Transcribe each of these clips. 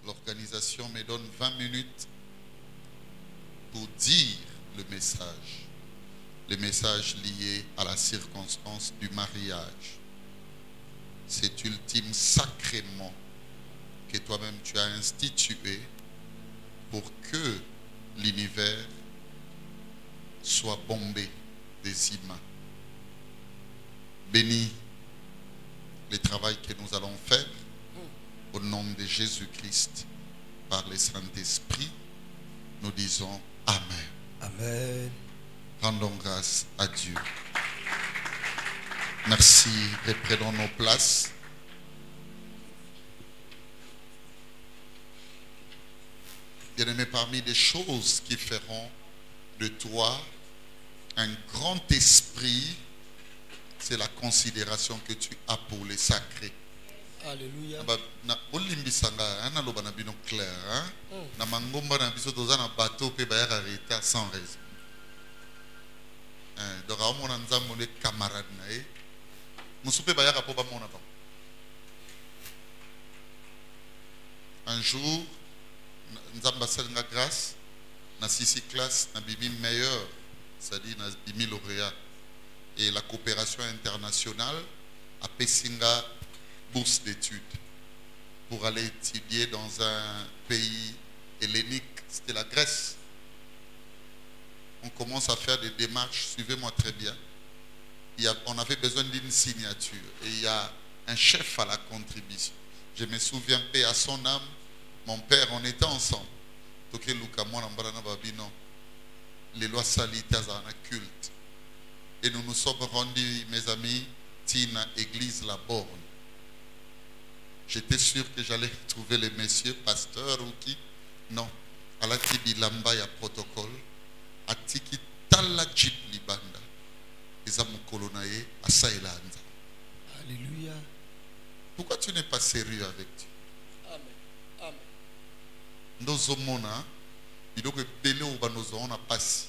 L'organisation me donne 20 minutes pour dire le message lié à la circonstance du mariage. Cet ultime sacrement que toi-même tu as institué pour que l'univers soit bombé des humains. Bénis le travail que nous allons faire au nom de Jésus-Christ par le Saint-Esprit. Nous disons Amen. Amen. Rendons grâce à Dieu. Merci. Reprenons nos places. Bien-aimé, parmi les choses qui feront de toi un grand esprit, c'est la considération que tu as pour les sacrés. Alléluia. Na olimbisanga na loba na bino clair na mangomba na biso toza na bateau pe ba ya retard sans raison. Donc a mona nzambo les camarades na e musupe ba ya ka po ba mona pa. Un jour nzamba salinga grâce na sisi classe na bimi meilleur, c'est-à-dire na bimi lauréat, et la coopération internationale a Pessinga bourse d'études pour aller étudier dans un pays hellénique, c'était la Grèce. On commence à faire des démarches, suivez-moi très bien. On avait besoin d'une signature et il y a un chef à la contribution. Je me souviens, paix à son âme, mon père, on était ensemble. Les lois sanitaires en culte. Et nous nous sommes rendus, mes amis, Tina, église La Borne. J'étais sûr que j'allais trouver les messieurs pasteurs ou qui. Non. À la Tibilamba, il y a protocole. À Tiki Tala Jip Libanda. Les Amokolonae, à Saïlanda. Alléluia. Pourquoi tu n'es pas sérieux avec Dieu? Amen. Amen. Nous sommes là. Il faut que Bélé ou Banozo, on a passé.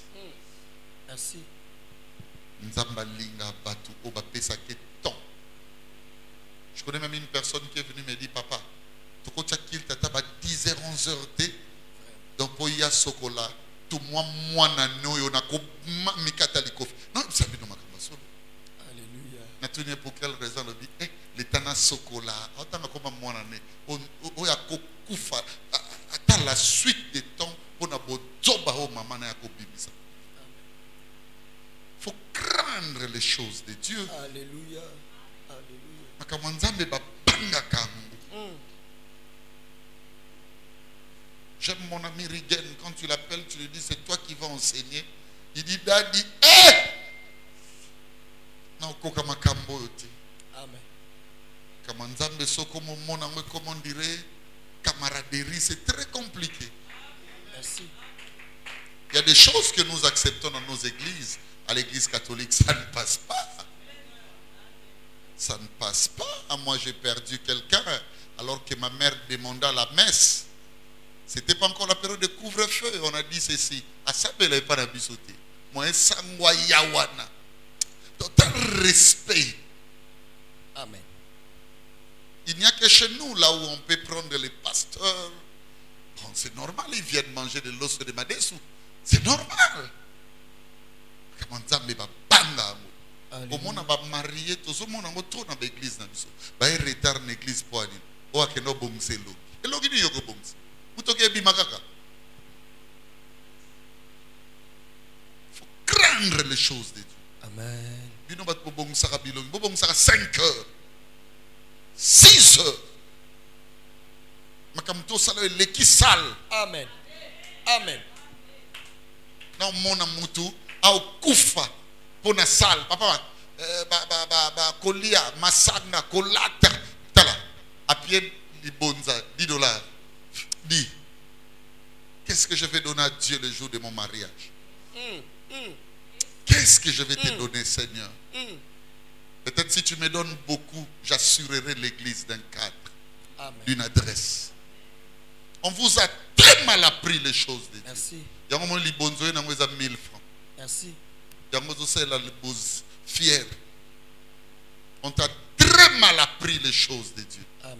Merci. Nzamba Linga Batu, Oba Pesa Keton. Je connais même une personne qui est venue me dire, papa, tu as 10h, 11h, donc pour y a Sokola, tout moi, on a Mikatalikov. Non, ça veut dire Alléluia. Nathalie, pour quelle raison le dit, les Tana Sokola, autant comme moi, on a Kokufa, à la suite des temps, on a beau Zoba, maman, et à Kobimisa. Il faut craindre les choses de Dieu. Alléluia. Alléluia. J'aime mon ami Rigen, quand tu l'appelles, tu lui dis c'est toi qui vas enseigner. Il dit Daddy, non, Amen. Comment on dirait, camaraderie, c'est très compliqué. Merci. Il y a des choses que nous acceptons dans nos églises. À l'église catholique, ça ne passe pas. Ça ne passe pas. Moi, j'ai perdu quelqu'un alors que ma mère demanda la messe. C'était pas encore la période de couvre-feu. On a dit ceci. À ça, elle n'est pas la bisoté. Moi, sangwa yawana. Total respect. Amen. Il n'y a que chez nous, là où on peut prendre les pasteurs. Bon, c'est normal, ils viennent manger de l'os de Madessou. C'est normal. Au monde va marier tout le monde va tourner dans l'église na biso ba retard na église pour ani o akeno bongselo elogi ni yoko bongs mutoke bimakaka. Faut craindre les choses de Dieu. Amen. Bino bat bongsaka bilongi bongsaka 5 heures 6 heures makamto sala leki sal. Amen. Amen. Na mona mutu au kufa pona sal papa kolia masanga kolata tala à pied libonza $10. Dis, qu'est-ce que je vais donner à Dieu le jour de mon mariage? Qu'est-ce que je vais te donner, Seigneur? Peut-être si tu me donnes beaucoup, j'assurerai l'église d'un cadre, d'une adresse. On vous a très mal appris les choses de Dieu. Merci. Il y a un moment où les bonzos ont 1000 francs. Merci. Il y a un moment où c'est la fière. On t'a très mal appris les choses de Dieu. Amen.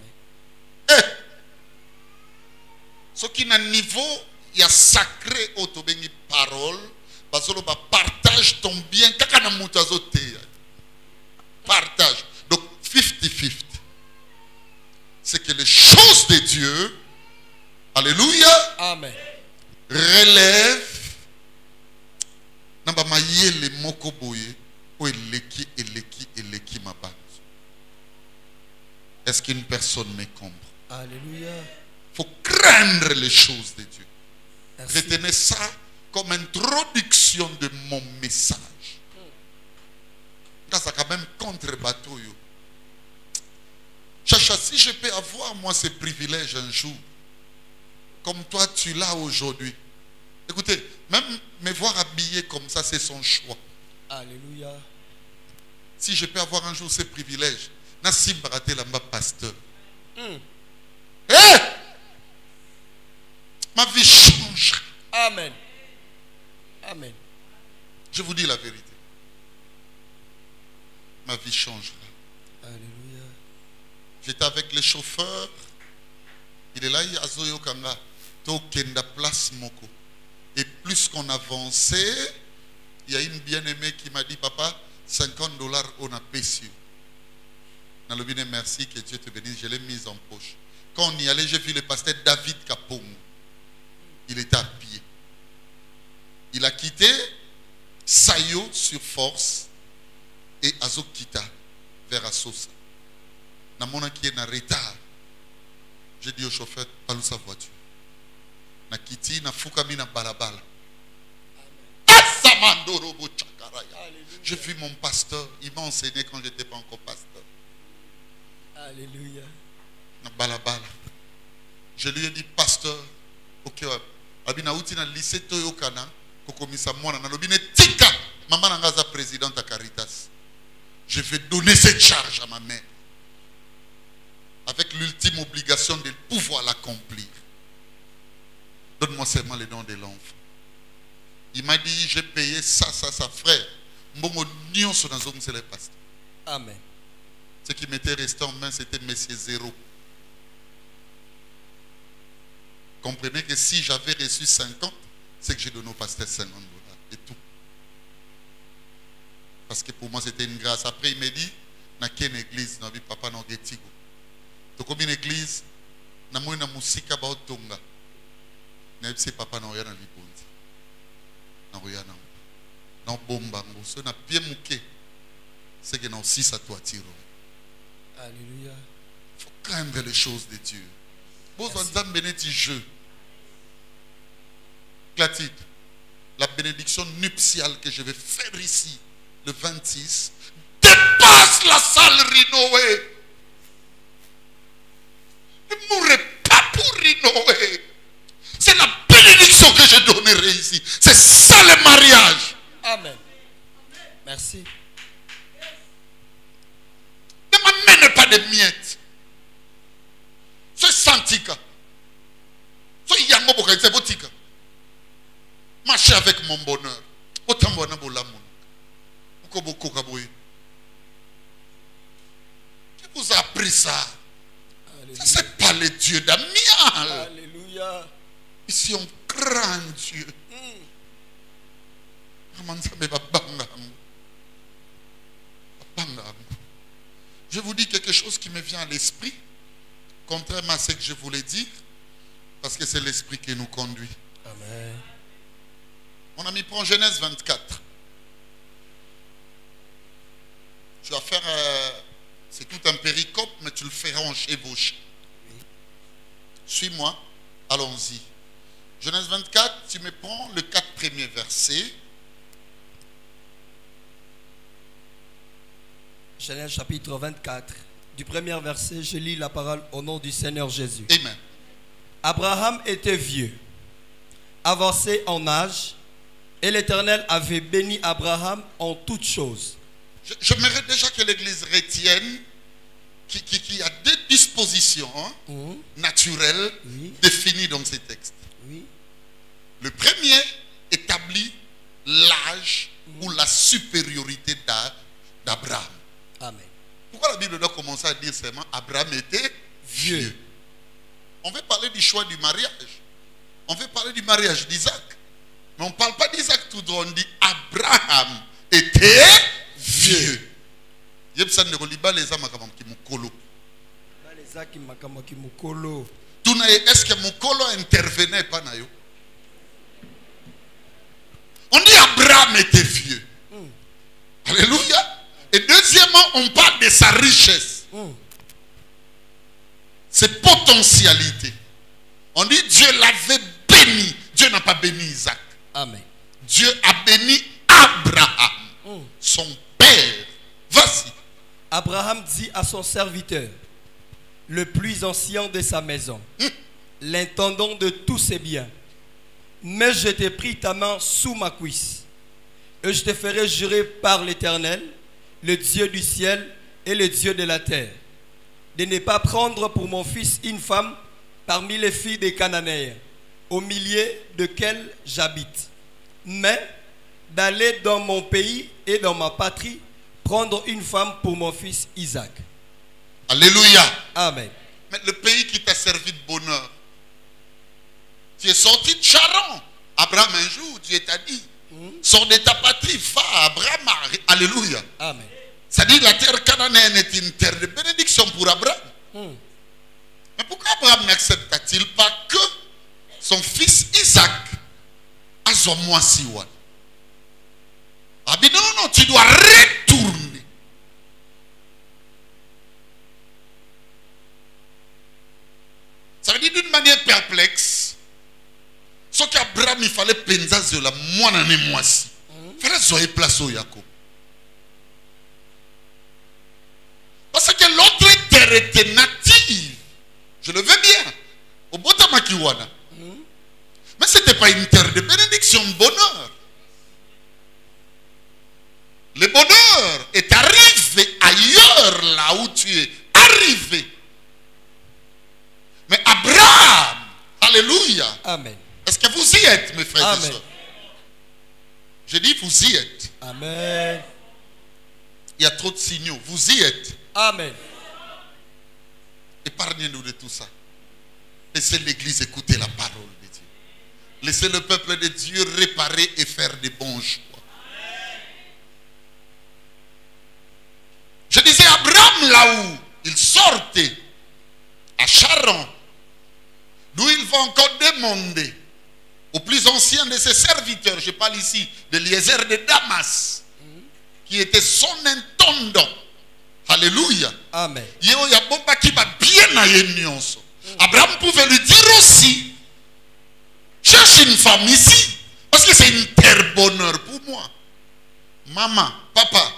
Ce qui est un niveau, il y a sacré autobéni parole, parce que partage ton bien, partage. Donc 50-50. C'est que les choses de Dieu, alléluia, Amen. relèvent namba mayele moko boye o eleki mabanzo. Est-ce qu'une personne me comprend? Alléluia. Faut craindre les choses de Dieu. Merci. Retenez ça comme introduction de mon message. Là, ça quand même contre bateau. Chacha, si je peux avoir moi ces privilèges un jour, comme toi tu l'as aujourd'hui. Écoutez, même me voir habillé comme ça, c'est son choix. Alléluia. Si je peux avoir un jour ces privilèges, Nassim Baraté Lamba pasteur. Ma vie change. Amen. Amen. Je vous dis la vérité. Ma vie changera. Alléluia. J'étais avec les chauffeurs. Il est là, il y a Zoyo Kanga. Tokenda place Moko. Et plus qu'on avançait, il y a une bien-aimée qui m'a dit, papa, $50 on a payé. Dans le bien merci, que Dieu te bénisse, je l'ai mise en poche. Quand on y allait, j'ai vu le pasteur David Kapong. Il était à pied. Il a quitté Sayo sur force et Azokita vers Asosa. Dans mon qui est en retard, j'ai dit au chauffeur, parle sa voiture. Na kiti na fukami na balabala. J'ai vu mon pasteur, il m'a enseigné quand je n'étais pas encore pasteur. Alléluia. Na balabala. Je lui ai dit, pasteur, ok, abina uti na lycée Toyokana, kokomisa mwana na lobine tika, maman nangaza présidente à Caritas. Je vais donner cette charge à ma mère. Avec l'ultime obligation de pouvoir l'accomplir. Donne-moi seulement le nom de l'enfant. Il m'a dit, j'ai payé ça, frère. Mbongo nion sur nazong c'est le pasteur. Amen. Ce qui m'était resté en main, c'était Monsieur Zéro. Comprenez que si j'avais reçu 50, c'est que j'ai donné au pasteur $50 et tout. Parce que pour moi, c'était une grâce. Après, il m'a dit, na quelle église, na papa na getigo. Donc comme une église, na moi na musika ba otonga. Na c'est papa na oya na libondi. Na oya na bomba ngo. So na pied muke. C'est que na aussi sa toiture. Alléluia. Il faut craindre les choses de Dieu. La bénédiction nuptiale que je vais faire ici, le 26, dépasse la salle Rinoé. Ne mourrez pas pour Rinoé. C'est la bénédiction que je donnerai ici. C'est ça le mariage. Amen. Merci. Ne m'amène pas de miettes. C'est santika. C'est yango boka c'est botika. Marchez avec mon bonheur. Autant bona bolamon. Ukoboko kaboy. Qui vous a appris ça? Ça c'est pas le Dieu d'Amial. Alléluia. Ici on craint Dieu. Je vous dis quelque chose qui me vient à l'esprit, contrairement à ce que je voulais dire, parce que c'est l'esprit qui nous conduit. Amen. Mon ami, prend Genèse 24. Tu vas faire, c'est tout un péricope, mais tu le feras en chevauché. Suis-moi, allons-y. Genèse 24, tu me prends le 4 premiers versets. Genèse chapitre 24, du premier verset, je lis la parole au nom du Seigneur Jésus. Amen. Abraham était vieux, avancé en âge, et l'Éternel avait béni Abraham en toutes choses. J'aimerais déjà que l'Église retienne qu'il y a deux dispositions naturelles définies dans ces textes. Oui. Le premier établit l'âge ou la supériorité d'Abraham. Amen. Pourquoi la Bible doit commencer à dire seulement Abraham était Vieux. vieux. On veut parler du choix du mariage. On veut parler du mariage d'Isaac. Mais on ne parle pas d'Isaac tout droit. On dit Abraham était vieux. Yebsa ne reliba les âmes qui mukolo. Est-ce que mukolo intervenait pas na yo? On dit Abraham était vieux. Alléluia. Et deuxièmement, on parle de sa richesse. Ses potentialités. On dit Dieu l'avait béni. Dieu n'a pas béni Isaac. Amen. Dieu a béni Abraham, son père. Vas-y. Abraham dit à son serviteur, le plus ancien de sa maison, l'intendant de tous ses biens, mais je t'ai pris ta main sous ma cuisse, et je te ferai jurer par l'Éternel, le Dieu du ciel et le Dieu de la terre, de ne pas prendre pour mon fils une femme parmi les filles des Cananéens, au milieu desquels j'habite, mais d'aller dans mon pays et dans ma patrie, prendre une femme pour mon fils Isaac. Alléluia. Amen. Mais le pays qui t'a servi de bonheur, tu es sorti de Charan. Abraham, un jour, Dieu t'a dit, sors de ta patrie, va à Abraham. Alléluia. Amen. Ça dit la terre cananéenne est une terre de bénédiction pour Abraham. Mais pourquoi Abraham n'accepta-t-il pas que son fils Isaac a son moisiwan? Ah bien non, tu dois retourner. Ça veut dire d'une manière perplexe. Ce qu'Abraham il fallait penser la moine année moisi. Il fallait zoyer place au Yako. Parce que l'autre terre était native. Je le veux bien. Au Botamakiwana. Mais ce n'était pas une terre de bénédiction, de bonheur. Le bonheur est arrivé ailleurs, là où tu es arrivé. Mais Abraham, alléluia. Amen. Est-ce que vous y êtes, mes frères Amen. et sœurs? Je dis, vous y êtes. Amen. Il y a trop de signaux. Vous y êtes. Amen. Épargnez-nous de tout ça. Laissez l'Église écouter la parole de Dieu. Laissez le peuple de Dieu réparer et faire des bons choix. Je disais, Abraham, là où il sortait, à Charan, d'où il va encore demander au plus ancien de ses serviteurs, je parle ici de Eliezer de Damas, qui était son intendant. Alléluia. Amen. Abraham pouvait lui dire aussi, cherche une femme ici, parce que c'est une terre bonheur pour moi. Maman, papa,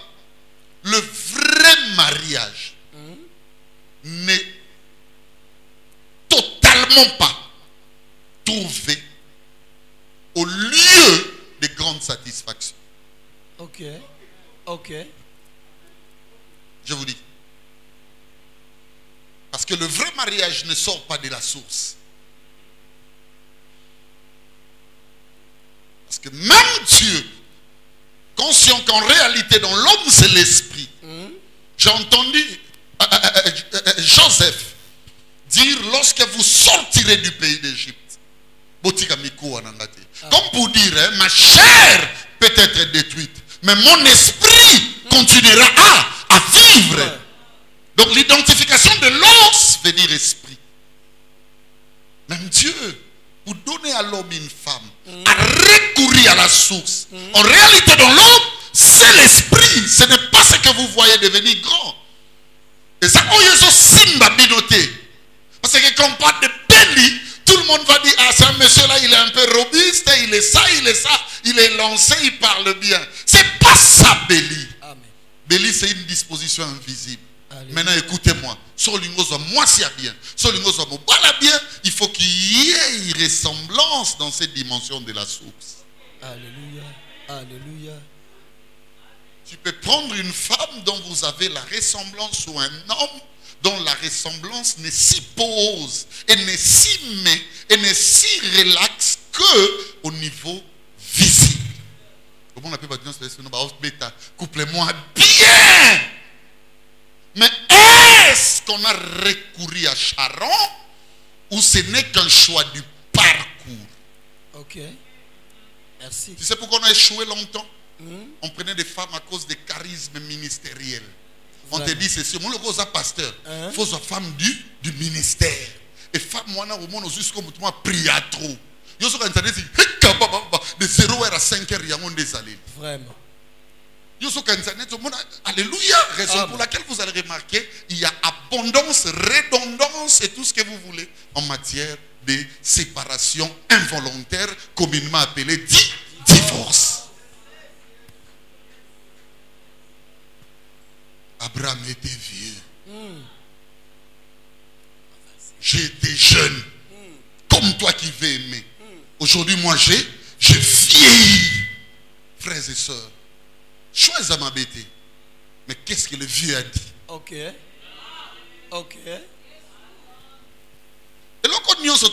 le vrai mariage n'est totalement pas trouvé au lieu de grande satisfaction. Ok. Ok. Je vous dis. Parce que le vrai mariage ne sort pas de la source. Parce que même Dieu, conscient qu'en réalité dans l'homme c'est l'esprit. J'ai entendu Joseph dire, lorsque vous sortirez du pays d'Égypte, comme pour dire, hein, ma chair peut être détruite, mais mon esprit continuera à vivre. Ouais. Donc l'identification de l'os veut dire esprit. Même Dieu, pour donner à l'homme une femme, a recouru à la source. En réalité, dans l'homme, c'est l'esprit. Ce n'est pas ce que vous voyez devenir grand. Et ça, on simba binoté. Parce que quand on parle de Béli, tout le monde va dire, ah, ce monsieur-là, il est un peu robuste, il est ça, il est lancé, il parle bien. C'est pas ça, Béli. Béli, c'est une disposition invisible. Alléluia. Maintenant, écoutez-moi. Moi, c'est bien. Bien, il faut qu'il y ait une ressemblance dans cette dimension de la source. Alléluia. Alléluia. Tu peux prendre une femme dont vous avez la ressemblance ou un homme dont la ressemblance n'est si pose et n'est si relaxe que au niveau visible. Comment on appelle couple-moi bien. Mais on a recouru à Charon, ou ce n'est qu'un choix du parcours? Ok. Merci. Tu sais pourquoi on a échoué longtemps? On prenait des femmes à cause des charismes ministériels. On te dit ceci, moi le gros pasteur, il faut une femme du ministère. Et femme, moi, au monde, jusqu'au bout, moi, prie à trop. De 0h à 5h, il y a un des allées. Vraiment. Alléluia. Raison pour laquelle vous allez remarquer, il y a abondance, redondance et tout ce que vous voulez en matière de séparation involontaire, communément appelée divorce. Abraham était vieux. J'étais jeune. Comme toi qui veux aimer. Aujourd'hui, moi, j'ai vieilli. Frères et sœurs, choisis à m'embêter. Mais qu'est-ce que le vieux a dit? Ok. Ok. Et là, quand nous sommes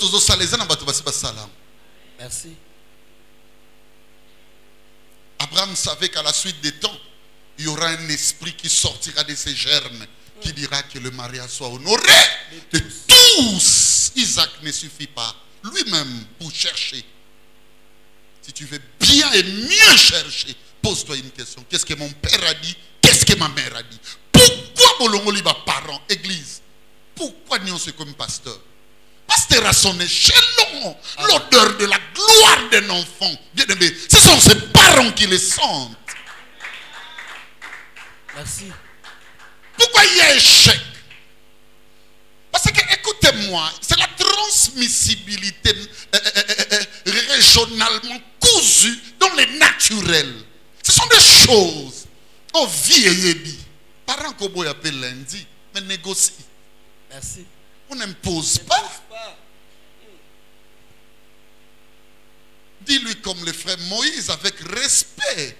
Merci. Abraham savait qu'à la suite des temps, il y aura un esprit qui sortira de ses germes, qui dira que le mariage soit honoré de tous. Isaac ne suffit pas lui-même pour chercher. Si tu veux bien et mieux chercher, pose-toi une question. Qu'est-ce que mon père a dit? Qu'est-ce que ma mère a dit? Pourquoi Bolongo Liba parent, église? Pourquoi nous sommes comme pasteur? Pasteur à son échelon, l'odeur de la gloire d'un enfant. Bien aimé, ce sont ses parents qui le sentent. Merci. Pourquoi il y a échec? Parce que, écoutez-moi, c'est la transmissibilité régionalement cousue dans les naturels. Ce sont des choses. Oh, vieilli. Parents qu'on peut appeler lundi, mais négocie. Merci. On n'impose pas. Dis-lui comme le frère Moïse avec respect.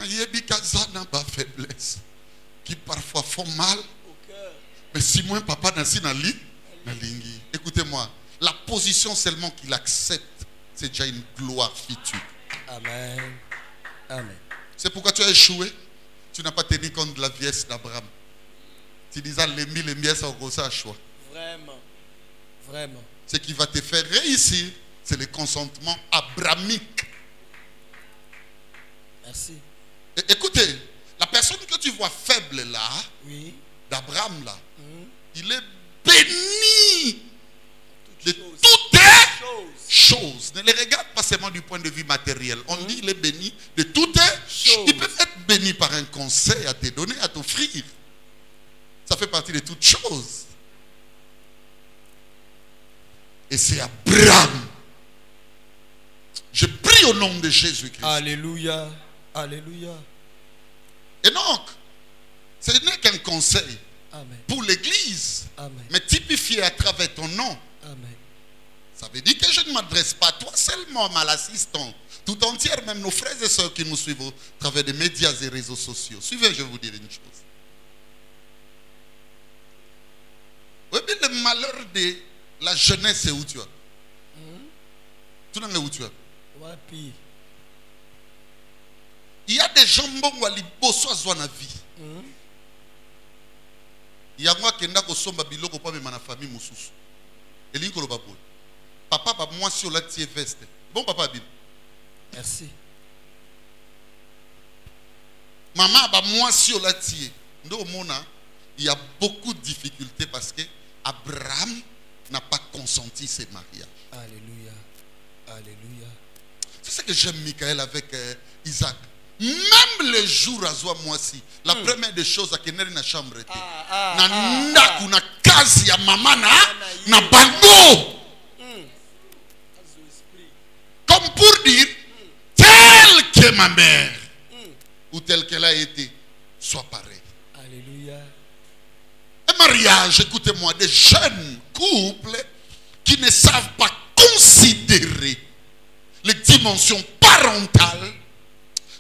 Il y a des faiblesses qui parfois font mal. Mais si moi, papa n'a pas lingi. Écoutez-moi, la position seulement qu'il accepte, c'est déjà une gloire future. Amen. Amen. C'est pourquoi tu as échoué. Tu n'as pas tenu compte de la vieillesse d'Abraham. Tu disais, les mille, ça a un choix. Vraiment. Vraiment. Ce qui va te faire réussir, c'est le consentement abrahamique. Merci. Et écoutez, la personne que tu vois faible là, oui, d'Abraham là, il est béni de toutes choses. Ne les regarde pas seulement du point de vue matériel. On dit il est béni de toutes choses. Il peut être béni par un conseil à te donner, à t'offrir. Ça fait partie de toutes choses. Et c'est Abraham. Je prie au nom de Jésus-Christ. Alléluia. Alléluia. Et donc, ce n'est qu'un conseil. Amen. Pour l'église, Amen. mais typifié à travers ton nom. Amen. Ça veut dire que je ne m'adresse pas à toi seulement, mais à l'assistant, tout entière, même nos frères et sœurs qui nous suivent à travers des médias et réseaux sociaux. Suivez, je vais vous dire une chose. Oui, mais le malheur de la jeunesse, c'est où tu es. Tu n'en es où tu es. Wapi. Il y a des gens qui ont besoin de la vie. Il y a moi qui ont somba biloko pa me na famille mususu. Eli ko lo baboy. Papa ba moi sur la tie veste. Bon papa bin. Merci. Maman ba moi sur la tie. Ndo mona, il y a beaucoup de difficultés parce que Abraham n'a pas consenti ce mariage. Alléluia. Alléluia. C'est ce que j'aime Michael avec Isaac. Même le jour à soi moi-ci, la première des choses à que dans la chambre était. Na ndaku na kazi ya mama na bango. Comme pour dire, tel que ma mère ou tel qu'elle a été, soit pareil. Alléluia. Un mariage, écoutez-moi, des jeunes couples qui ne savent pas considérer les dimensions parentales.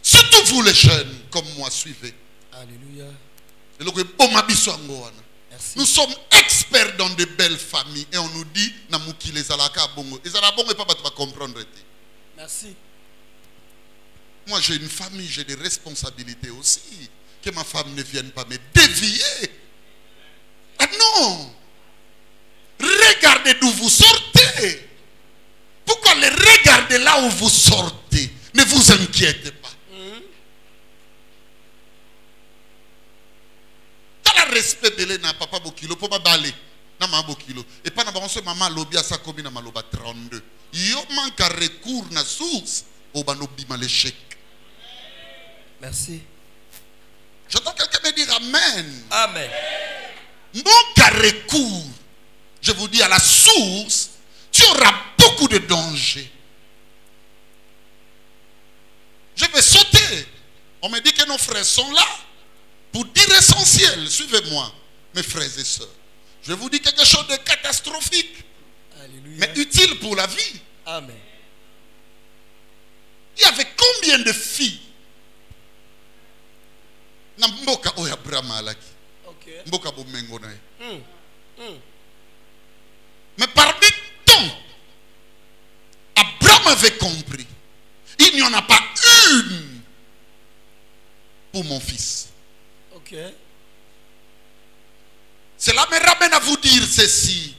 Surtout vous les jeunes, comme moi, suivez. Alléluia. Merci. Nous sommes experts dans de belles familles et on nous dit Namuki les alaka bongo. Les alaka bongo pas tu vas comprendre. Merci. Moi j'ai une famille, j'ai des responsabilités aussi. Que ma femme ne vienne pas me dévier. vous sortez, ne vous inquiétez pas. T'as le respect de l'ena papa bokilo pour ma balé. Na ma bokilo. Et pas na ba onse maman lobi a sa commune na maloba 32. Yo manque recours na source au banobi mal échec. Merci. J'entends quelqu'un me dire amen. Amen. Manque recours, je vous dis à la source, tu auras beaucoup de dangers. Je vais sauter. On me dit que nos frères sont là pour dire l'essentiel. Suivez-moi, mes frères et sœurs. Je vous dis quelque chose de catastrophique, Alléluia. mais utile pour la vie. Amen. Il y avait combien de filles na mboka oya Abraham alaki? Ok. Mboka bomengo na ye. Mais parmi tant, Abraham avait compris. Il n'y en a pas une pour mon fils. Ok. Cela me ramène à vous dire ceci.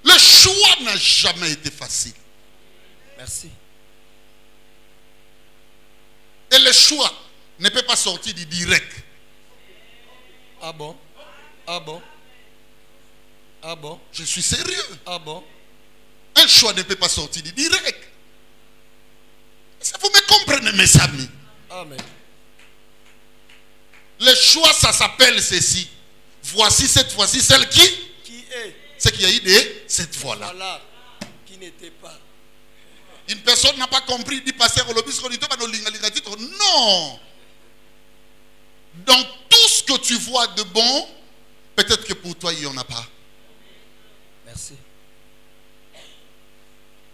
Le choix n'a jamais été facile. Merci. Et le choix ne peut pas sortir du direct. Ah bon? Ah bon? Ah bon? Je suis sérieux. Ah bon? Un choix ne peut pas sortir du direct. Est-ce que vous me comprenez, mes amis? Amen. Le choix, ça s'appelle ceci. Voici cette fois-ci celle qui est? C'est qu'il y a eu de cette fois-là. Voilà. Qui n'était pas. Une personne n'a pas compris, dit passer au lobby, non. Dans tout ce que tu vois de bon, peut-être que pour toi, il n'y en a pas. Merci.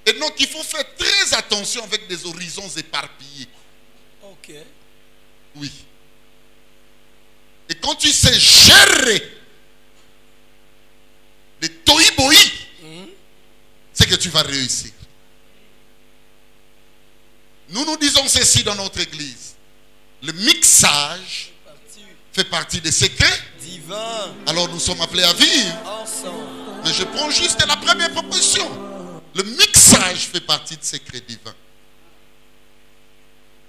Et donc, il faut faire très attention avec des horizons éparpillés. Ok. Oui. Et quand tu sais gérer les tohi-bohi, c'est que tu vas réussir. Nous nous disons ceci dans notre église. Le mixage fait partie des secrets divins. Alors nous sommes appelés à vivre ensemble. Mais je prends juste la première proposition. Le mixage fait partie des secrets divins.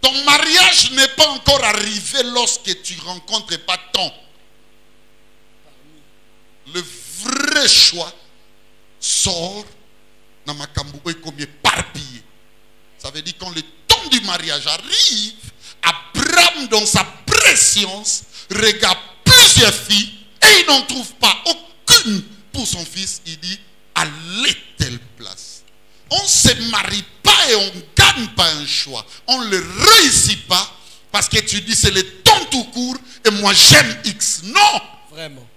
Ton mariage n'est pas encore arrivé lorsque tu ne rencontres pas ton. Le vrai choix sort dans ma camboué comme éparpillé. Ça veut dire quand le temps du mariage arrive, Abraham dans sa préscience regarde plusieurs filles et il n'en trouve pas aucune pour son fils. Il dit, allez telle place. On ne se marie pas et on ne gagne pas un choix. On ne le réussit pas parce que tu dis c'est le temps tout court et moi j'aime X. Non. Vraiment.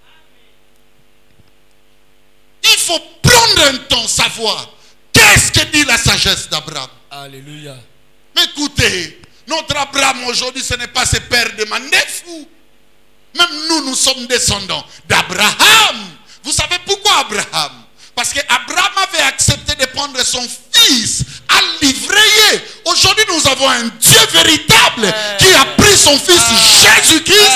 Il faut prendre un temps, savoir qu'est-ce que dit la sagesse d'Abraham. Alléluia. Mais écoutez, notre Abraham aujourd'hui, ce n'est pas ce père de Mandefou. Même nous, nous sommes descendants d'Abraham. Vous savez pourquoi Abraham? Parce qu'Abraham avait accepté de prendre son fils à l'ivrayer. Aujourd'hui, nous avons un Dieu véritable qui a pris son fils Jésus-Christ.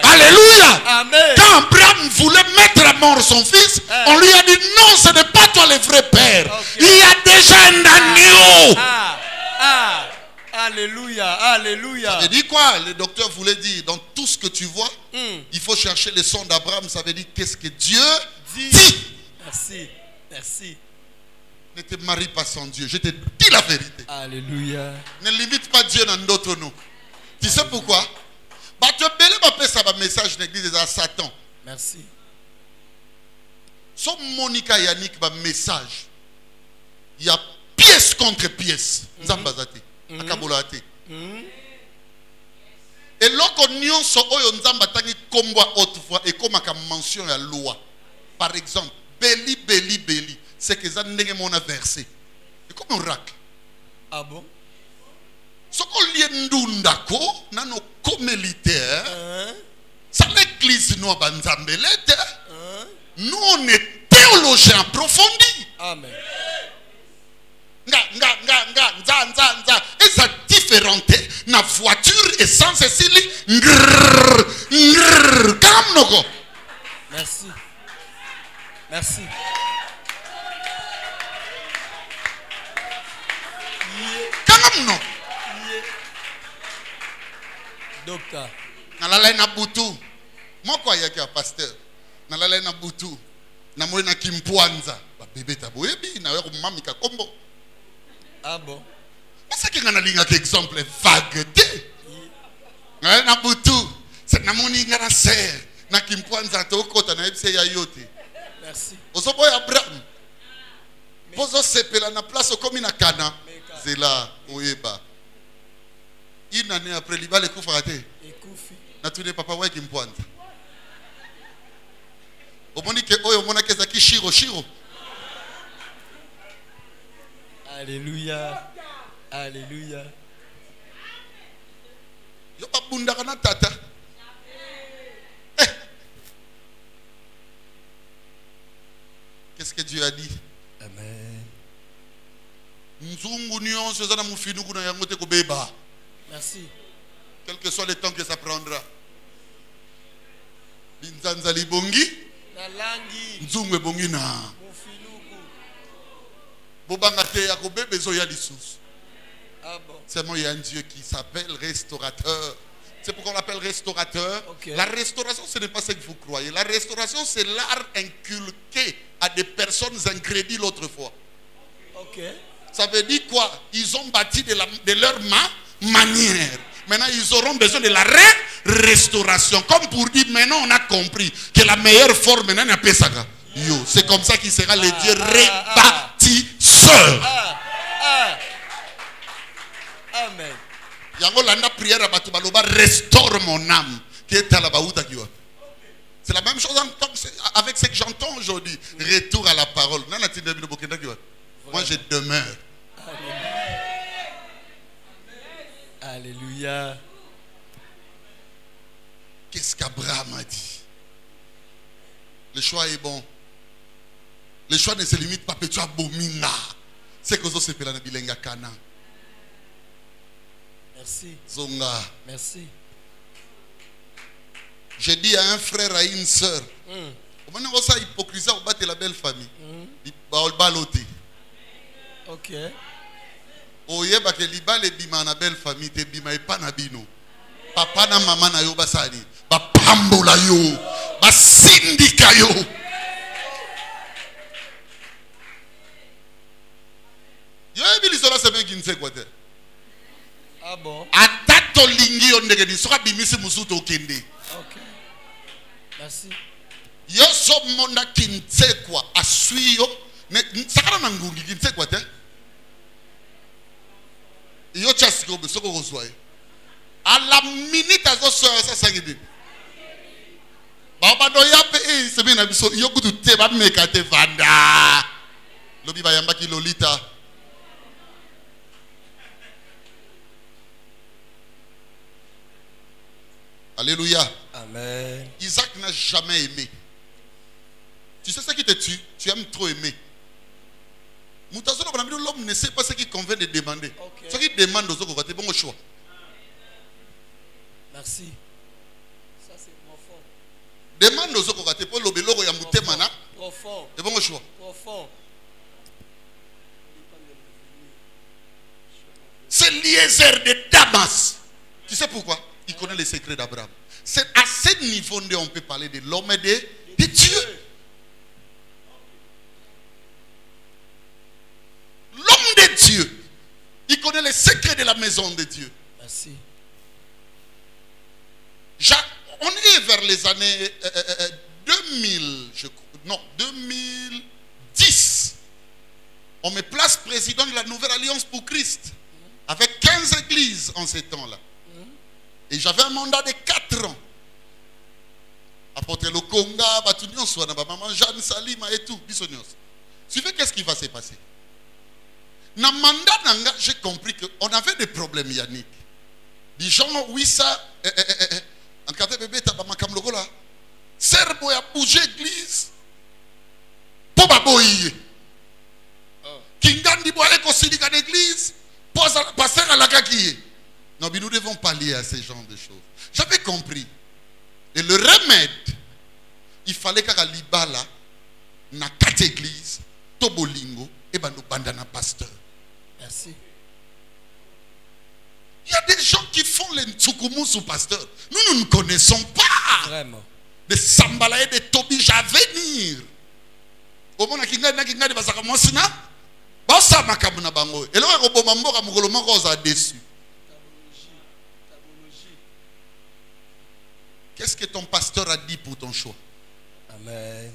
Alléluia. Amen. Quand Abraham voulait mettre à mort son fils, on lui a dit non, ce n'est pas toi le vrai père. Okay. Il y a déjà un agneau. Alléluia, alléluia. Ça veut dire quoi? Le docteur voulait dire, dans tout ce que tu vois, il faut chercher le son d'Abraham. Ça veut dire qu'est-ce que Dieu dit. Merci, merci. Ne te marie pas sans Dieu. Je te dis la vérité. Alléluia. Ne limite pas Dieu dans d'autres noms. Tu sais pourquoi? Tu peux ça un message de l'église à Satan. Merci. Son Monica Yannick un message. Il y a pièce contre pièce. Et lorsqu'on nyonso oyo nzamba tangi komba autrefois et comme à mention la loi. Par exemple, Béli, c'est que ça n'est mon versé. C'est comme un racle. Ah bon? Ce qu'on lit ndundako, nano comélitaire, ça l'église nous banzambelete. Nous on est théologiens approfondis. Amen. Et ça différente na voiture essence Cécile. Merci. Merci. Quand non. Docteur. Nalala na butu. Moko yaki a pasteur. Nalala na butu. Na moi na kimpwanza. Ba bébé taboyebi na yo mami ka kombo. Ah bon. Parce que ngana linga ke exemple vague te. Na butu. C'est na moni ngana ser. Na kimpwanza to kota na ebse ya yote. Merci. Ozoboy Abraham. Pozo sepela na place comme na Cana. C'est là oyeba. Une année après l'Ibal est raté. Na tous les papas ouais qui me pointe. Au moni que oyo mona ke zaki shiro. Alléluia. Alléluia. Yo pa bunda kana tata. Qu'est-ce que Dieu a dit? Amen. Nzungu nyonso za na mufinu kuna yango te kobeba. Merci. Quel que soit le temps que ça prendra. Binzanza libongi. Na langi. Nzungu ebongi na. Mufinuku. Bobanga te ya kobebe zo ya lisusu. Ah bon. C'est moi, il y a un Dieu qui s'appelle restaurateur. C'est pourquoi on l'appelle restaurateur. Okay. La restauration, ce n'est pas ce que vous croyez. La restauration, c'est l'art inculqué à des personnes incrédules autrefois. Ok. Ça veut dire quoi? Ils ont bâti de leur manière. Maintenant, ils auront besoin de la restauration. Comme pour dire, maintenant, on a compris que la meilleure forme, maintenant, on a Pesaga. C'est comme ça qu'il sera le Dieu rebâtisseur. Amen. Yango landa prière à Batubaloba, restaure mon âme. C'est la même chose avec ce que j'entends aujourd'hui. Retour à la parole. Moi je demeure. Alléluia. Qu'est-ce qu'Abraham a dit? Le choix est bon. Le choix ne se limite pas. Petua bomina. C'est que ça s'appelle la bilenga kana. Merci. Zonga. Merci. J'ai dit à un frère, à une soeur, on a ça hypocrisie au bas de la belle famille. Ok. Oyeba ke libale bima na belle famille te bima epa na bino. Papa na mama na yo basali. Ba pambola yo. Ba sindika yo. Yo ebilisola sebe ginse kwa te. Ah bon? Atato lingi yo ndege di soka bimisi musuto okende. Ok. Merci. Yo so monda kinse kwa asui yo. Sakana na ngungi kinse kwa te. Yo chasi ko besoko kozwa. À la minute azo so ça sagidi. Baba do yape sebe na biso yo kutu te ba meka te vanda. Lobi ba yamba ki lolita. Alléluia. Amen. Isaac n'a jamais aimé. Tu sais ce qui te tue? Tu aimes trop aimer. L'homme ne sait pas ce qui convient de demander. Okay. Ce qui demande aux autres, c'est bon choix. Merci. Ça c'est profond. Demande aux autres, c'est pour l'obélo ya mutemana. Profond. C'est bon choix. Profond. C'est Eliezer de Damas. Tu sais pourquoi? Il connaît les secrets d'Abraham. C'est à ce niveau où on peut parler de l'homme et de Dieu. L'homme de Dieu, il connaît les secrets de la maison de Dieu. Merci. On est vers les années 2000, non, 2010. On me place président de la Nouvelle Alliance pour Christ. Avec 15 églises en ces temps-là. Et j'avais un mandat de 4 ans. Apporter le Conga, Batunion, maman Jeanne Salima et tout. Suivez, qu'est-ce qui va se passer? Dans le mandat, j'ai compris qu'on avait des problèmes, Yannick. Des gens, oui, ça, en cas de bébé, tu as ma là. Serbo a bougé l'église. Pour baboyer. Kingandi boye kosindika l'église. Passer à la gaguille. Non, mais nous devons pallier à ce genre de choses. J'avais compris. Et le remède, il fallait qu'à Libala, na 4 églises, Tobolingo, et ben nous bandana pasteur. Merci. Il y a des gens qui font les Ntsoukoumous au pasteur. Nous ne connaissons pas. Vraiment. Des Sambalaye, des Tobiges à venir. Au moment où il y a des gens qui sont bango. Et là, on a déçu. Qu'est-ce que ton pasteur a dit pour ton choix? Amen.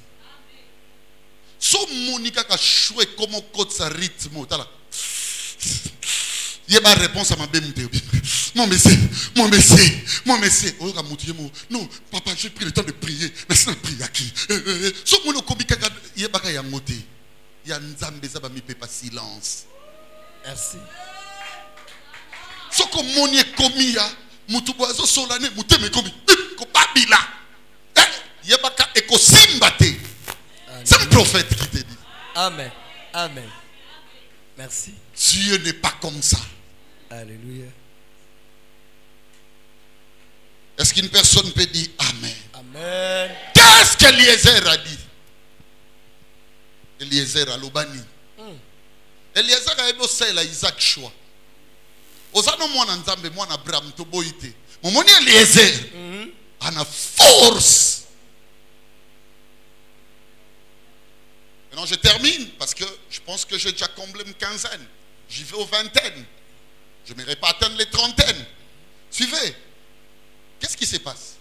So Monica a choisi comment code sa rythme. Il y a ma réponse à ma belle. Mon messie. Non, papa, j'ai pris le temps de prier. Mais prier à qui? So mon okobika il y a baka yamote. Il y a nzambe za ba mi pas silence. Merci. So comme mon est commis ya, mutuboazo solane muteme commis. Ko babila. Il y a baka ekosimbate. C'est un prophète qui te dit. Amen. Amen. Merci. Dieu n'est pas comme ça. Alléluia. Est-ce qu'une personne peut dire Amen? Amen. Qu'est-ce qu'Eliezer a dit? Eliezer a l'obani. Eliezer a évoqué Isaac choix. Osano mwana nzambe mwana Abraham toboite. Momoni Eliezer a une force. Maintenant je termine parce que je pense que j'ai déjà comblé une quinzaine. J'y vais aux vingtaines. Je ne m'irai pas atteindre les trentaines. Suivez. Qu'est-ce qui se passe?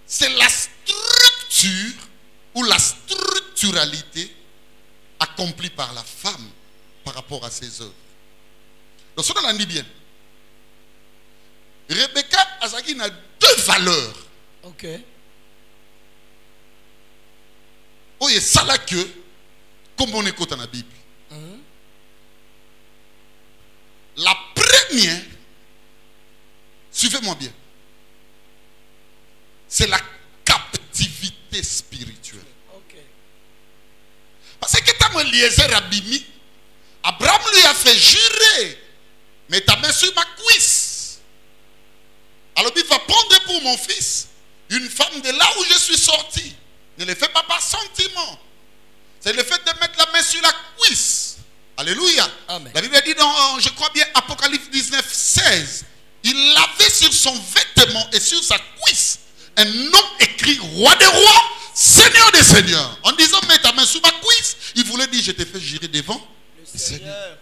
C'est la structure ou la structuralité accomplie par la femme par rapport à ses œuvres. Donc, ça, on en dit bien. Rebecca Azaki a deux valeurs. Ok. Oh, et ça là que, comme on écoute dans la Bible. La première, suivez-moi bien, c'est la captivité spirituelle. Ok. Parce que quand Eliezer a bimi, Abraham lui a fait jurer, mets ta main sur ma cuisse. Alors il va prendre pour mon fils une femme de là où je suis sorti. Ne le fais pas par sentiment. C'est le fait de mettre la main sur la cuisse. Alléluia. Amen. La Bible dit dans, je crois bien, Apocalypse 19, 16. Il avait sur son vêtement et sur sa cuisse un nom écrit roi des rois, seigneur des seigneurs. En disant mets ta main sur ma cuisse, il voulait dire je t'ai fait jurer devant le Seigneur.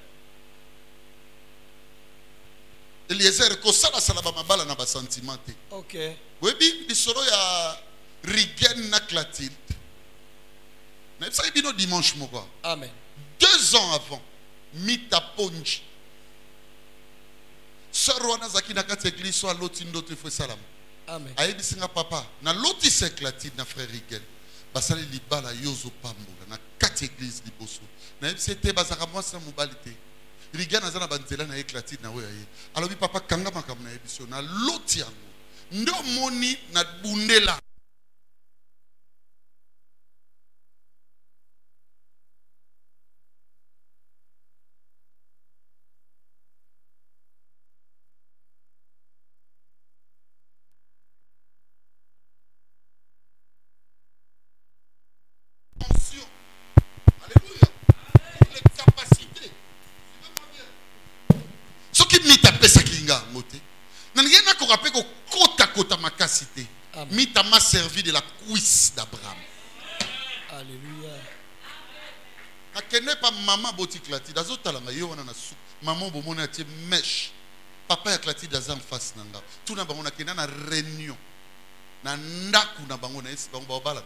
Eliezer kosala salaba mabala na ba sentiment. Ok. Webi disoro ya rigen na klatil. Mais ça est dimanche moko. Amen. 2 ans avant, Mita Ponji. Sœur Rwana Zaki na kati église soit l'autre ndoto faut salam. Amen. Ayebi singa papa, na l'autre seclatine na frère Rigel. Basali libala yozo pambola na kati église liboso. Na yebi c'était bazaka moi sa mobilité. Rigel na zana banzela na éclatine na oya ye. Alors bi papa kanga makam na yebi so na l'autre yango. Ndo moni na bundela. Alléluia. Les capacités. Ce qui m'y tapé ça qui nga moté. N'engena ko rappelé ko kota makasité. Mita m'a servi de la cuisse d'Abraham. Alléluia. Akene pas maman boti klati dazo talanga yo wana na su. Maman bomona atie mèche. Papa ya klati daza en face nanga. Tout na bango na kena na réunion. Na ndaku na bango na esi bango ba bala.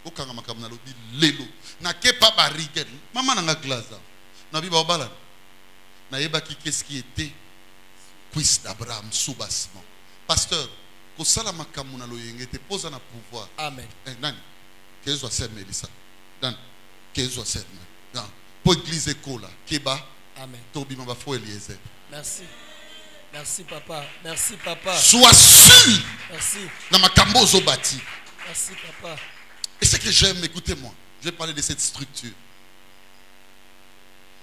Okanga makamna lobi lelo. Na ke pa barigel. Maman nanga glaza. Na bi ba bala. Na yeba ki qu'est-ce qui était cuisse d'Abraham sous bassement. Pasteur, ko sala makamu na loyenge te posa na pouvoir. Amen. Nani? Kezo sema Elisa. Dan. Kezo sema. Dan. Po église kola. Keba. Amen. Tobi maba fo Eliezer. Merci. Merci papa. Merci papa. Sois sûr. Merci. Na makambo zo bati. Merci papa. Et ce que j'aime, écoutez-moi. Je vais parler de cette structure.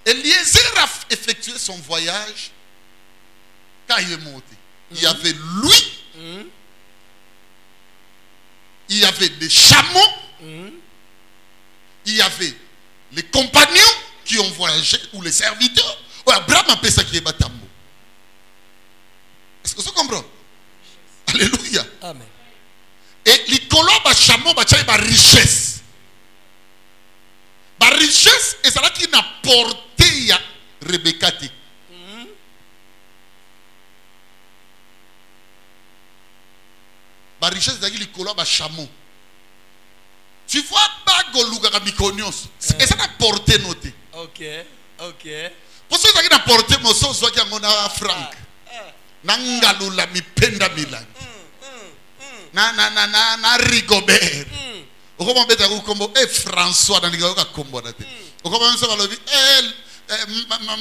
Eliezer a effectué son voyage quand il est monté. Il y avait lui, il y avait des chameaux, il y avait les compagnons qui ont voyagé, ou les serviteurs. Abraham a fait ça qui est batambo. comprends? Alléluia. Amen. Et l'icolo ba chameau ba tchai ba richesse. Ba richesse et ça là qui n'a porté ya Rebecca ti. Ba richesse d'agi l'icolo ba chameau. Tu vois pas goluga ka mikonios. Et ça n'a porté noté. Ok. Ok. Pour ça qui n'a porté mon so so qui ngona franc. Nangalula mi penda milan. Na Rigobert. Okoma beta ku kombo François na ninga ka kombo na te. Okoma nso balobi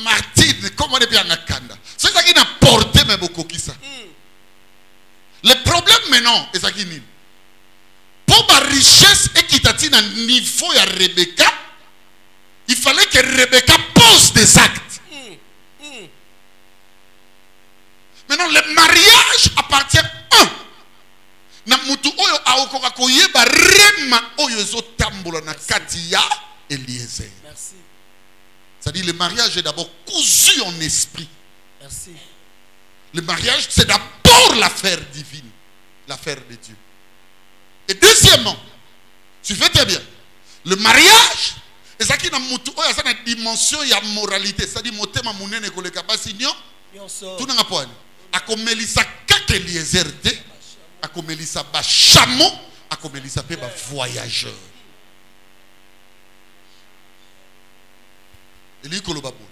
Martine comment est bien nakanda. C'est ça qui n'a porté mais beaucoup qui ça. Le problème maintenant est ça qui ni. Pour ma richesse et qui t'a à niveau à Rebecca, il fallait que Rebecca pose des actes. Maintenant le mariage appartient na mutu oyo aokoka koyeba rema oyo ezotambola na kati ya Eliezer. Merci. C'est-à-dire le mariage est d'abord cousu en esprit. Merci. Le mariage c'est d'abord l'affaire divine, l'affaire de Dieu. Et deuxièmement, tu fais très bien. Le mariage et ça qui na mutu oyo ça na dimension ya moralité, c'est-à-dire motema munene koleka basi nyonso. Tout na poani. Akomelisa kaka Eliezer te. Akomelisa ba chameau, akomelisa pe ba voyageur. Eli koloba bo.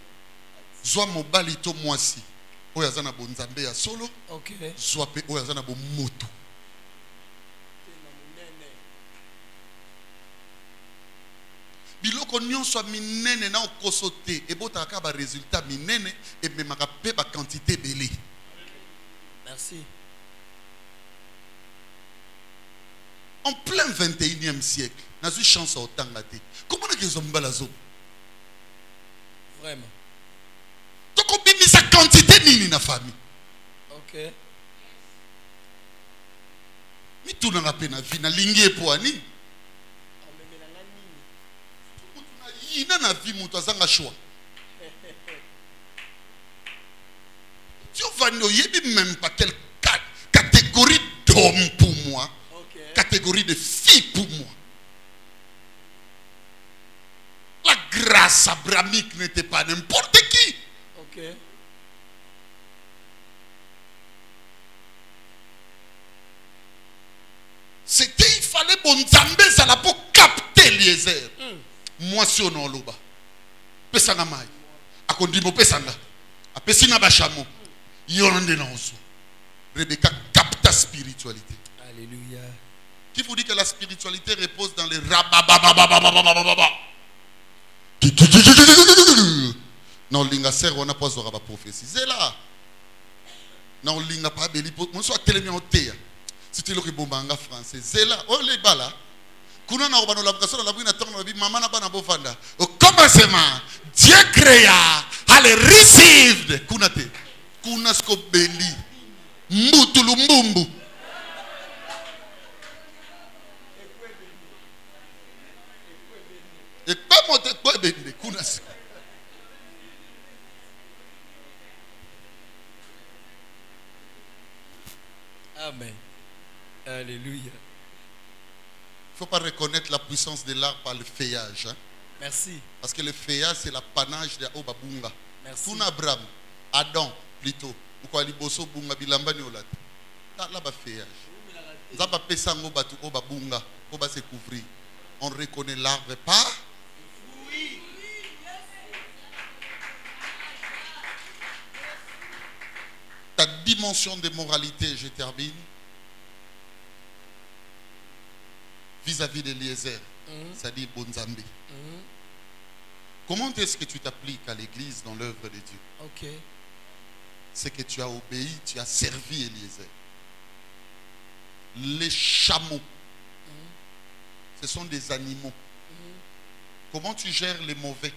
Zwa mobali to mwasi. Oyo azana bo nzambe ya solo. Okay. Zwa pe oyo azana bo moto. Biloko nyonso minene na okosote ebotaka ba résultat minene et memaka pe ba quantité belé. Merci. En plein 21e siècle, n'a eu chance au Tangate. Comment est-ce qu'ils ont balazo? Vraiment. Donc on peut sa quantité ni na famille. Ok. Ni tout na pena vie na lingi poani. Ina na vie mutu azanga choix. Tu vas ne yebi même pas quelle catégorie d'homme pour moi. Catégorie de fille pour moi. La grâce abrahamique n'était pas n'importe qui. Ok. C'était, il fallait bon Zambé ça la pour capter Eliezer. Moi si on loba. Pesanga mai. Akondimo pesanga. Apesina bachamo. Yonde na oso. Rebecca capta spiritualité. Alléluia. Qui vous dit que la spiritualité repose dans les rababababababababababa. Non, linga ser on a pas zora ba prophétie. C'est là. Non, linga pas beli pour moi soit télé en terre. C'était le que bombanga français. C'est là. Oh les bala. Kuna na obano la bukasona la bina tonga la bi mama na bana bofanda. Au commencement, Dieu créa, allez received. Kuna te. Kuna sko beli. Mbutulu mbumbu. Et pas monter quoi bende kunas. Amen. Alléluia. Il ne faut pas reconnaître la puissance de l'art par le feuillage. Hein? Merci. Parce que le feuillage, c'est l'apanage de Obabunga. Merci. Tout Abraham, Adam plutôt. Pourquoi Liboso Bunga Bilambani Olat. Là, bas feuillage. Zaba Pesango Batu Obabunga. Oba se couvrir. On reconnaît l'arbre par. Oui. Ta dimension de moralité, je termine. Vis-à-vis d'Eliezer, c'est-à-dire Bonzambi. Comment est-ce que tu t'appliques à l'église dans l'œuvre de Dieu? Ok. C'est que tu as obéi, tu as servi Eliezer. Les chameaux, ce sont des animaux. Comment tu gères les mauvais?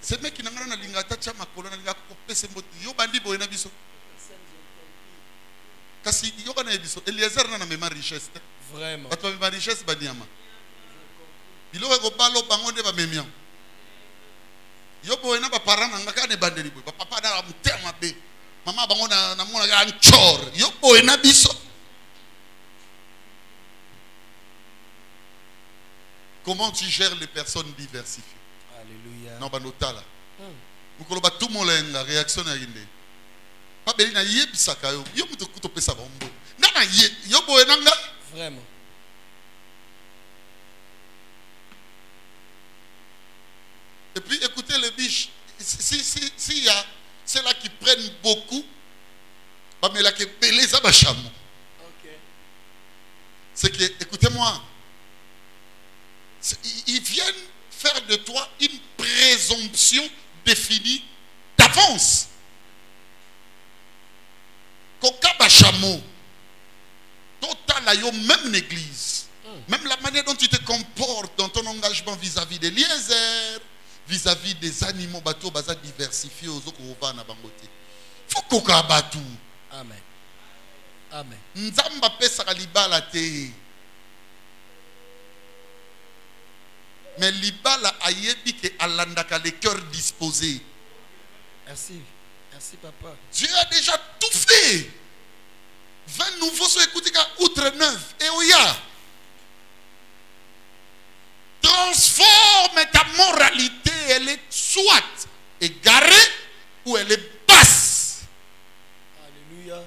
Ce mec qui n'a pas de lingata chama kolona lingaka kopese mboti yo bandi boyena biso. Kasi yo kana biso Eliezer na mema richesse. Vraiment. Bato ba richesse baniama. Biloko ko balo bango nde ba memian. Yo boyena ba parana ngaka ne bandeli boy. Papa na mutema be. Maman bango na mona ga nchor. Yo boy na biso. Comment tu gères les personnes diversifiées? Alléluia. Non banotala. Mukolo ba tout molenga réaction na yinde. Pas beli na yebisaka yo. Yo muto kuto pesa bombo. Na yo boy nanga. Vraiment. Et puis écoutez les biches. Si y a ceux-là qui prennent beaucoup, mais là qui belé ça va chamou. Ok. C'est que, écoutez-moi, ils viennent faire de toi une présomption définie d'avance. Koka ba chamou. Total a yo même l'église. Même la manière dont tu te comportes dans ton engagement vis-à-vis des liézers, vis-à-vis des animaux bateaux baza diversifiés aux autres na bangote. Faut koka batu. Amen. Amen. Nzamba pesa libala te. Mais libala ayebi ke alandaka les cœurs disposés. Merci. Merci papa. Dieu a déjà tout fait. 20 nouveaux sont écoutés outre 9 et oya. Transforme ta moralité, elle est soit égarée ou elle est basse. Alléluia.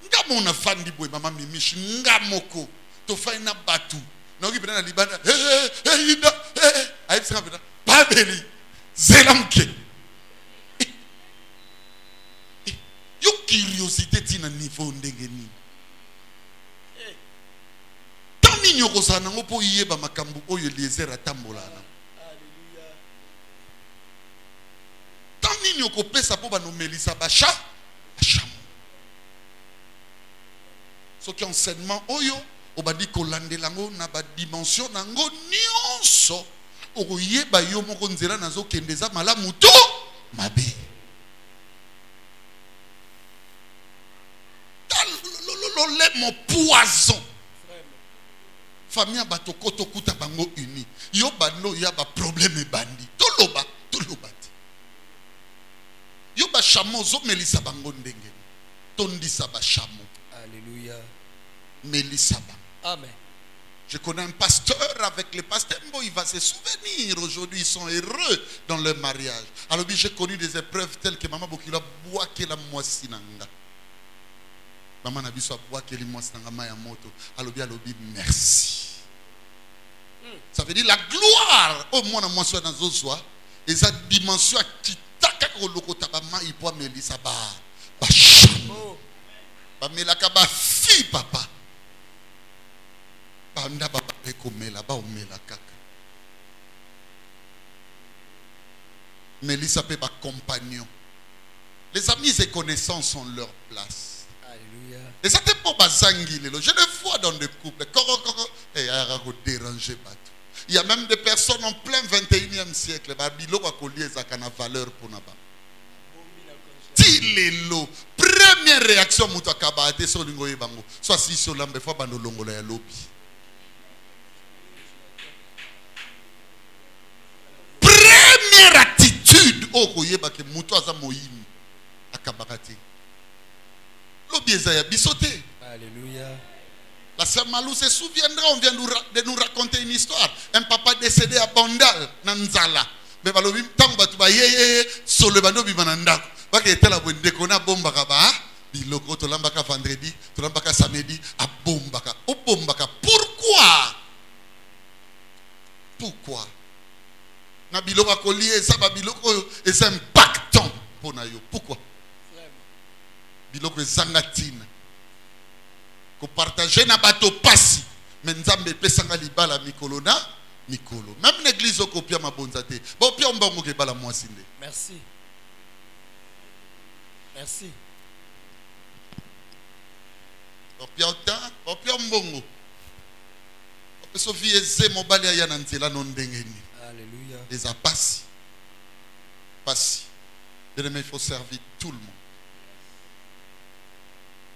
Nga mona fandi boy mama mimishi nga moko to faina batu. Na oki na libana ida ayi tsanga bena babeli zelamke. Yo curiosité tina niveau ndengeni. Tanini kosana ngopo yeba makambu oyo Eliezer atambolana. Alléluia. Tanini kopesa po banomelisa basha bashamu. Soki enseignement oyo obadi kolandelango na ba dimension nango nyonso okoyeba yo moko nzela nazo kendeza malamu to mabe. Le mon poison. Famille bato koto kuta bango uni. Yo bano ya ba problème bandi. Toloba. Yo ba chamo zo melisa bango ndenge. Tondi sa ba chamo. Alléluia. Melisa ba. Amen. Je connais un pasteur avec les pasteurs. Il va se souvenir. Aujourd'hui, ils sont heureux dans leur mariage. Alors, j'ai connu des épreuves telles que maman Bokila boit que la moissinanga. Maman n'a pas boit que la moissinanga maya moto. Alors, merci. Ça veut dire la gloire. Au moins, on moisson dans un soir. Et sa dimension qui taka koloko tabama il peut me lisa ba. Ba chamo. Ba melaka ba fi papa. Banda ba rekomela ba omela kaka. Mélissa peut ba compagnon. Les amis et connaissances ont leur place. Alléluia. Et ça t'est pas bazangi lelo. Je le vois dans des couples. Et à déranger bateau. Il y a même des personnes en plein 21e siècle. Babilo a collier ça kana valeur pour naba. Tilelo. Première réaction muto akabate so lingo yebango. Soit si so lambe fois bando longola ya lobi. Première attitude au koyeba ke muto aza moyimi akabakati. Lobi ezaya bisote. Alléluia. La sœur Malou se souviendra, on vient de nous raconter une histoire. Un papa décédé à Bandal, Nanzala. Mais balobi tango batu ba yeye solo bando bi mananda. Ba ke tela bonde kona bomba ka ba. Biloko to lambaka vendredi, to lambaka samedi a bombaka. O bombaka. Pourquoi? Pourquoi? Na biloko kolie ça ba biloko et c'est impactant pour na yo. Pourquoi? Biloko zangatine. Ko partager na bato pasi mais nzambe pesanga libala mikolo na mikolo même l'église okopia mabonza te bo pia mbongo ke bala mwasi nde. Merci. Merci. Opia ota opia mbongo opeso vieze mobali ya na nzela no ndengeni. Alléluia. Les apasi pasi mais il faut servir tout le monde.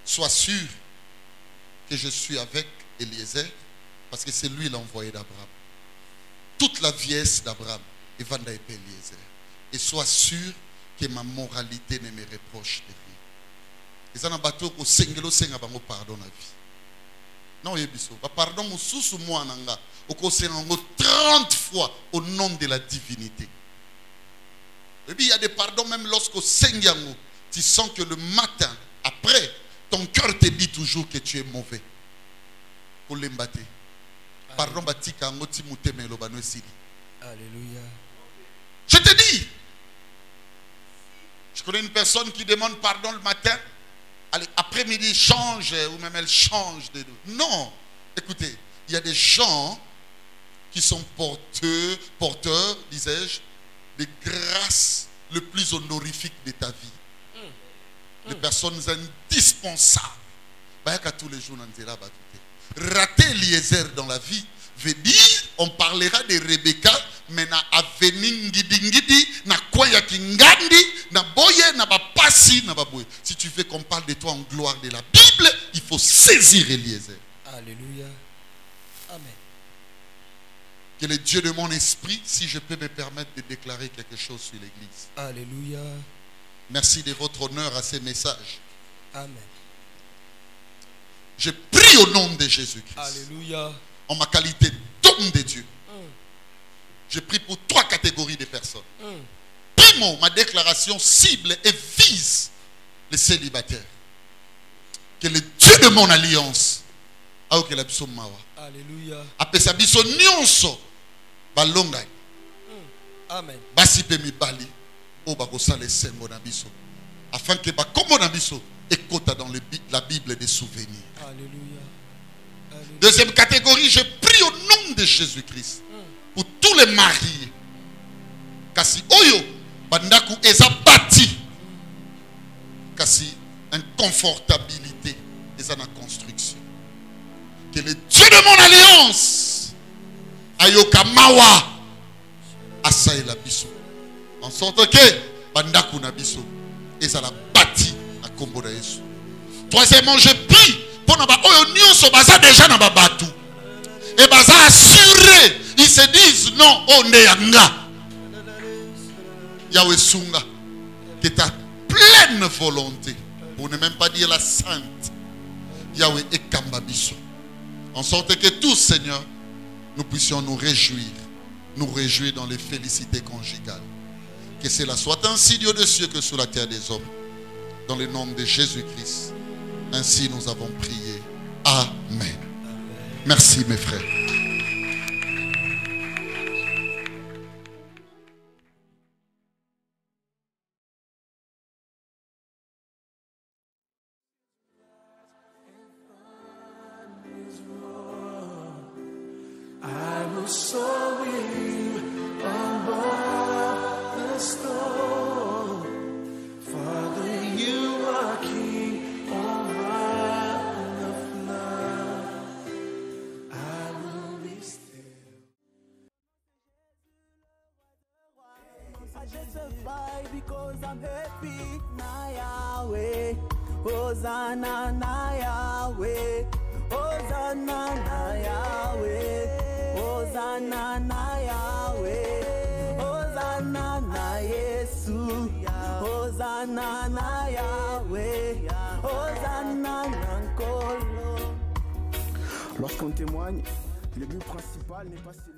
Sois sûr que je suis avec Eliezer parce que c'est lui l'envoyé d'Abraham. Toute la vieillesse d'Abraham est Vanda et Eliezer. Et sois sûr que ma moralité ne me reproche de rien. Et ça n'a pas tout au sengelo senga bango pardon na vie. Non yebiso, pardon mususu moi nanga, au kosengo 30 fois au nom de la divinité. Et puis il y a des pardons même lorsqu'au sengiango, tu sens que le matin après ton cœur te dit toujours que tu es mauvais. Pour l'embâter. Pardon batika ngo ti mutemelo bano esili. Alléluia. Je te dis, je connais une personne qui demande pardon le matin, après-midi change, ou même elle change de nous. Non, écoutez, il y a des gens qui sont porteurs, disais-je, des grâces le plus honorifiques de ta vie. Les personnes indispensables. Tous les jours, rater Eliezer dans la vie veut dire, on parlera de Rebecca, mais na aveni ngidi na kwaya kingandi na boye na bapasi na baboye. Si tu veux qu'on parle de toi en gloire de la Bible, il faut saisir Eliezer. Alléluia. Amen. Que le Dieu de mon esprit, si je peux me permettre de déclarer quelque chose sur l'église. Alléluia. Merci de votre honneur à ces messages. Amen. Je prie au nom de Jésus-Christ. Alléluia. En ma qualité d'homme de Dieu. Je prie pour 3 catégories de personnes. Primo, ma déclaration cible et vise les célibataires. Que le Dieu de mon alliance, alléluia, apesa biso nyonso balongai. Amen. Basipe mibali o bakosala esengo na biso afin que bakombo na biso ekota dans la Bible des souvenirs. Alléluia. Alléluia. Deuxième catégorie, je prie au nom de Jésus-Christ pour tous les mariés. Kasi oyo bandaku eza bâti. Kasi inconfortabilité eza na construction. Que le Dieu de mon alliance ayoka mawa asaela biso. En sorte que bandaku na biso eza la bâti na kombo na Yesu. Troisièmement, je prie pour na ba oyo nyonso baza déjà na babatu. Et baza assuré, ils se disent non, on est yanga. Yahweh Sunga, que ta pleine volonté, pour ne même pas dire la sainte, Yahweh Ekambabiso. En sorte que tous, Seigneur, nous puissions nous réjouir dans les félicités conjugales. Que cela soit ainsi, Dieu des cieux, que sur la terre des hommes. Dans le nom de Jésus-Christ. Ainsi nous avons prié. Amen. Merci mes frères. I will soar with you above the storm. Father, you are king over the flood. I will be still. I justify because I'm happy na Yahweh. Hosanna na Yahweh. Hosanna na Yahweh. Hosanna na Yahweh. Hosanna na Yesu. Hosanna na Yahweh. Hosanna na Nkolo. Lorsqu'on témoigne, le but principal n'est pas celui.